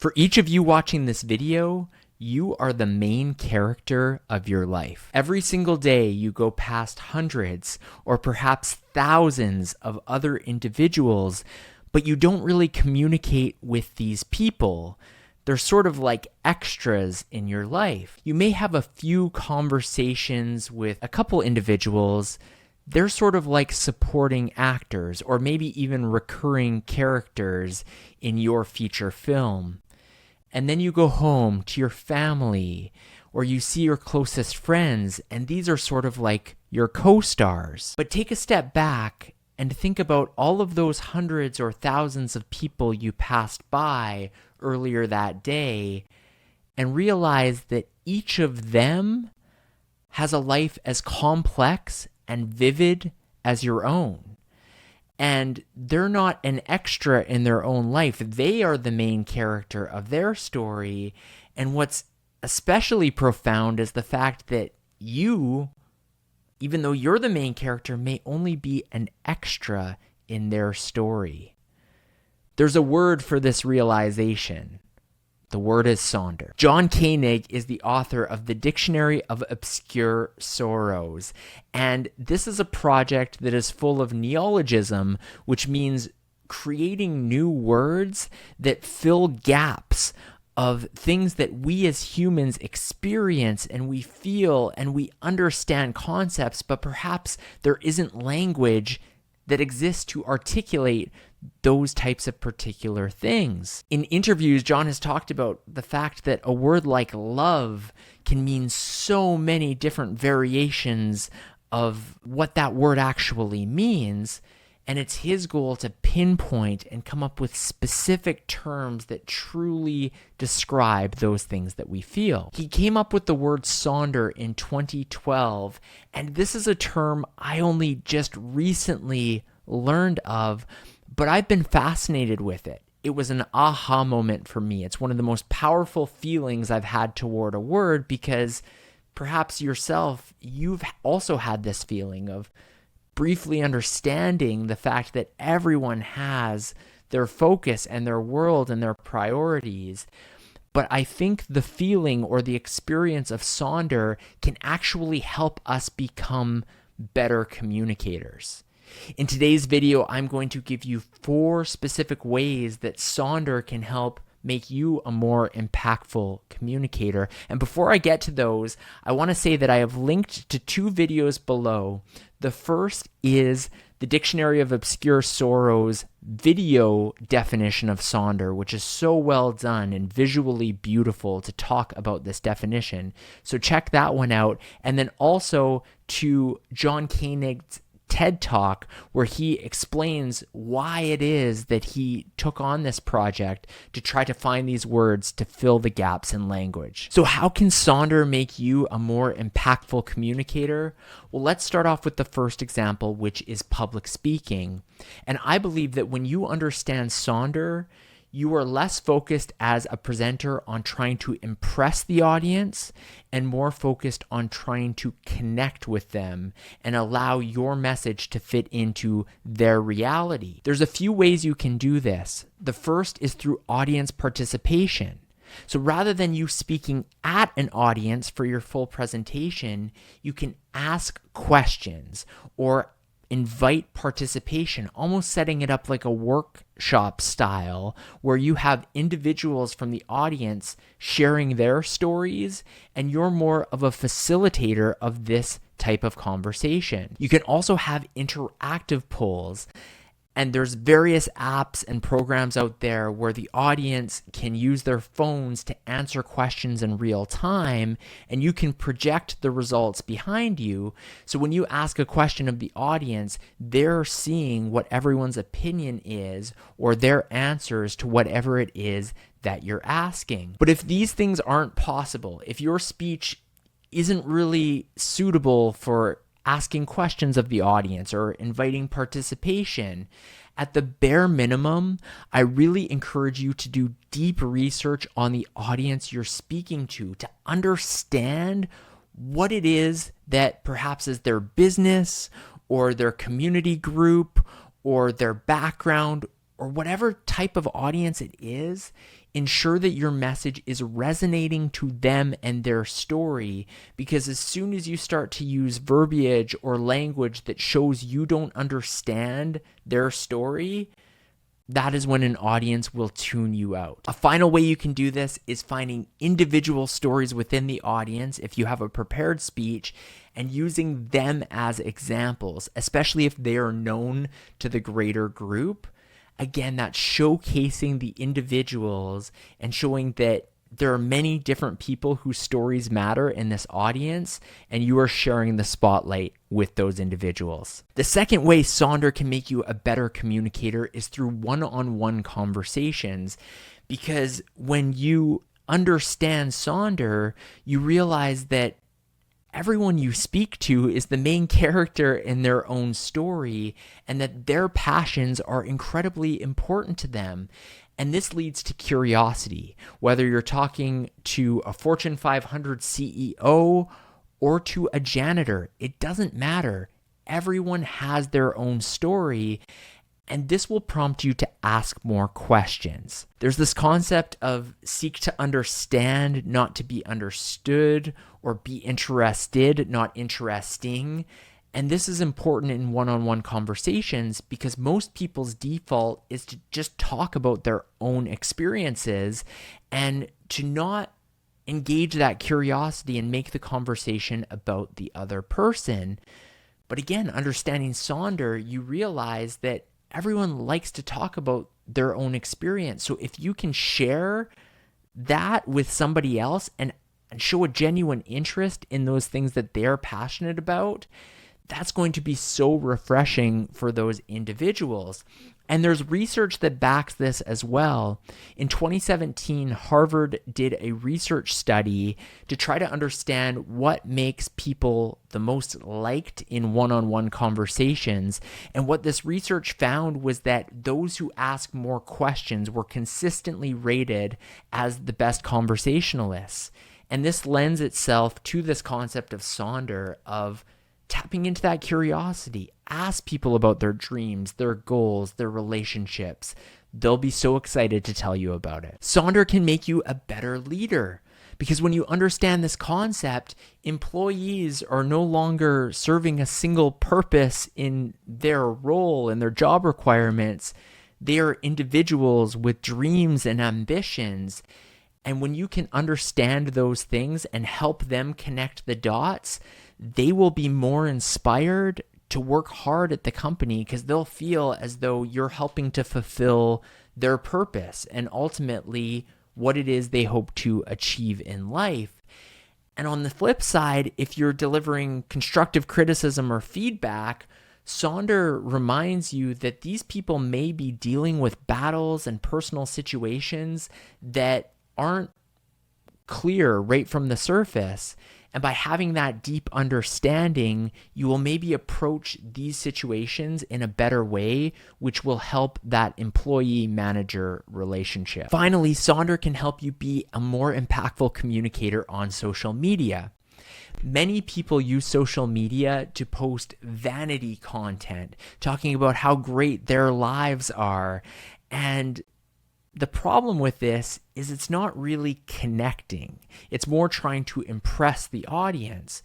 For each of you watching this video, you are the main character of your life. Every single day you go past hundreds or perhaps thousands of other individuals, but you don't really communicate with these people. They're sort of like extras in your life. You may have a few conversations with a couple individuals. They're sort of like supporting actors or maybe even recurring characters in your feature film. And then you go home to your family or you see your closest friends, and these are sort of like your co-stars. But take a step back and think about all of those hundreds or thousands of people you passed by earlier that day and realize that each of them has a life as complex and vivid as your own. And they're not an extra in their own life. They are the main character of their story. And what's especially profound is the fact that you, even though you're the main character, may only be an extra in their story. There's a word for this realization. The word is Sonder. John Koenig is the author of the Dictionary of Obscure Sorrows, and this is a project that is full of neologism, which means creating new words that fill gaps of things that we as humans experience and we feel and we understand concepts, but perhaps there isn't language that exists to articulate those types of particular things. In interviews, John has talked about the fact that a word like love can mean so many different variations of what that word actually means, and it's his goal to pinpoint and come up with specific terms that truly describe those things that we feel. He came up with the word Sonder in 2012, and this is a term I only just recently learned of, but I've been fascinated with it. It was an aha moment for me. It's one of the most powerful feelings I've had toward a word, because perhaps yourself, you've also had this feeling of briefly understanding the fact that everyone has their focus and their world and their priorities. But I think the feeling or the experience of Sonder can actually help us become better communicators. In today's video, I'm going to give you 4 specific ways that Sonder can help make you a more impactful communicator. And before I get to those, I want to say that I have linked to 2 videos below. The first is the Dictionary of Obscure Sorrows video definition of Sonder, which is so well done and visually beautiful to talk about this definition. So check that one out. And then also to John Koenig's TED Talk, where he explains why it is that he took on this project to try to find these words to fill the gaps in language. So how can Sonder make you a more impactful communicator? Well, let's start off with the first example, which is public speaking. And I believe that when you understand Sonder, you are less focused as a presenter on trying to impress the audience and more focused on trying to connect with them and allow your message to fit into their reality. There's a few ways you can do this. The first is through audience participation. So rather than you speaking at an audience for your full presentation, you can ask questions or invite participation, almost setting it up like a workshop style where you have individuals from the audience sharing their stories and you're more of a facilitator of this type of conversation. You can also have interactive polls. And there's various apps and programs out there where the audience can use their phones to answer questions in real time, and you can project the results behind you. So when you ask a question of the audience, they're seeing what everyone's opinion is or their answers to whatever it is that you're asking. But if these things aren't possible, if your speech isn't really suitable for asking questions of the audience or inviting participation, at the bare minimum, I really encourage you to do deep research on the audience you're speaking to understand what it is that perhaps is their business or their community group or their background or whatever type of audience it is. ensure that your message is resonating to them and their story, because as soon as you start to use verbiage or language that shows you don't understand their story, that is when an audience will tune you out. A final way you can do this is finding individual stories within the audience if you have a prepared speech and using them as examples, especially if they are known to the greater group. Again, that's showcasing the individuals and showing that there are many different people whose stories matter in this audience, and you are sharing the spotlight with those individuals. The second way Sonder can make you a better communicator is through one-on-one conversations, because when you understand Sonder, you realize that everyone you speak to is the main character in their own story, and that their passions are incredibly important to them. And this leads to curiosity, whether you're talking to a Fortune 500 CEO or to a janitor. It doesn't matter. Everyone has their own story, and this will prompt you to ask more questions. There's this concept of seek to understand, not to be understood, or be interested, not interesting. And this is important in one-on-one conversations because most people's default is to just talk about their own experiences and to not engage that curiosity and make the conversation about the other person. But again, understanding Sonder, you realize that everyone likes to talk about their own experience. So if you can share that with somebody else and show a genuine interest in those things that they're passionate about, that's going to be so refreshing for those individuals. And there's research that backs this as well. In 2017, Harvard did a research study to try to understand what makes people the most liked in one-on-one conversations. And what this research found was that those who ask more questions were consistently rated as the best conversationalists. And this lends itself to this concept of Sonder of tapping into that curiosity. Ask people about their dreams, their goals, their relationships. They'll be so excited to tell you about it. Sonder can make you a better leader because when you understand this concept, employees are no longer serving a single purpose in their role and their job requirements. They are individuals with dreams and ambitions. And when you can understand those things and help them connect the dots, they will be more inspired to work hard at the company because they'll feel as though you're helping to fulfill their purpose and ultimately what it is they hope to achieve in life. And on the flip side, if you're delivering constructive criticism or feedback, Sonder reminds you that these people may be dealing with battles and personal situations that aren't clear right from the surface. And by having that deep understanding, you will maybe approach these situations in a better way, which will help that employee-manager relationship. Finally, Sonder can help you be a more impactful communicator on social media. Many people use social media to post vanity content, talking about how great their lives are. And the problem with this is it's not really connecting. It's more trying to impress the audience.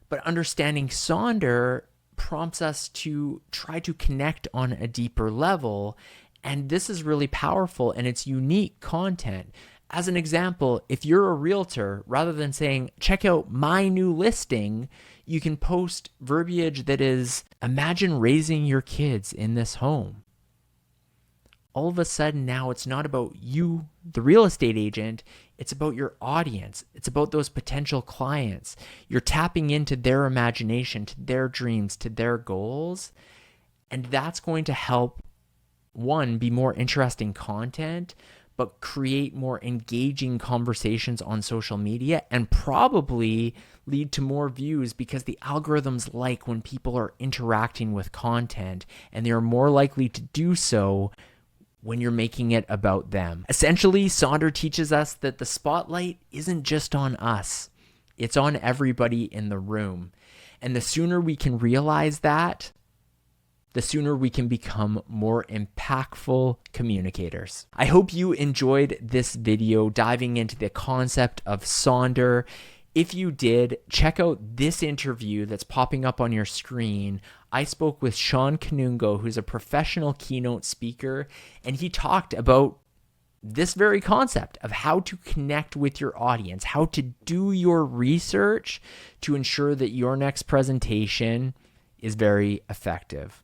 But understanding Sonder prompts us to try to connect on a deeper level. And this is really powerful and it's unique content. As an example, if you're a realtor, rather than saying, check out my new listing, you can post verbiage that is, imagine raising your kids in this home. All of a sudden now it's not about you, the real estate agent, it's about your audience. It's about those potential clients. You're tapping into their imagination, to their dreams, to their goals. And that's going to help, one, be more interesting content, but create more engaging conversations on social media and probably lead to more views because the algorithms like when people are interacting with content and they are more likely to do so when you're making it about them. Essentially, Sonder teaches us that the spotlight isn't just on us. It's on everybody in the room. And the sooner we can realize that, the sooner we can become more impactful communicators. I hope you enjoyed this video diving into the concept of Sonder. If you did, check out this interview that's popping up on your screen. I spoke with Sean Kanungo, who's a professional keynote speaker, and he talked about this very concept of how to connect with your audience, how to do your research to ensure that your next presentation is very effective.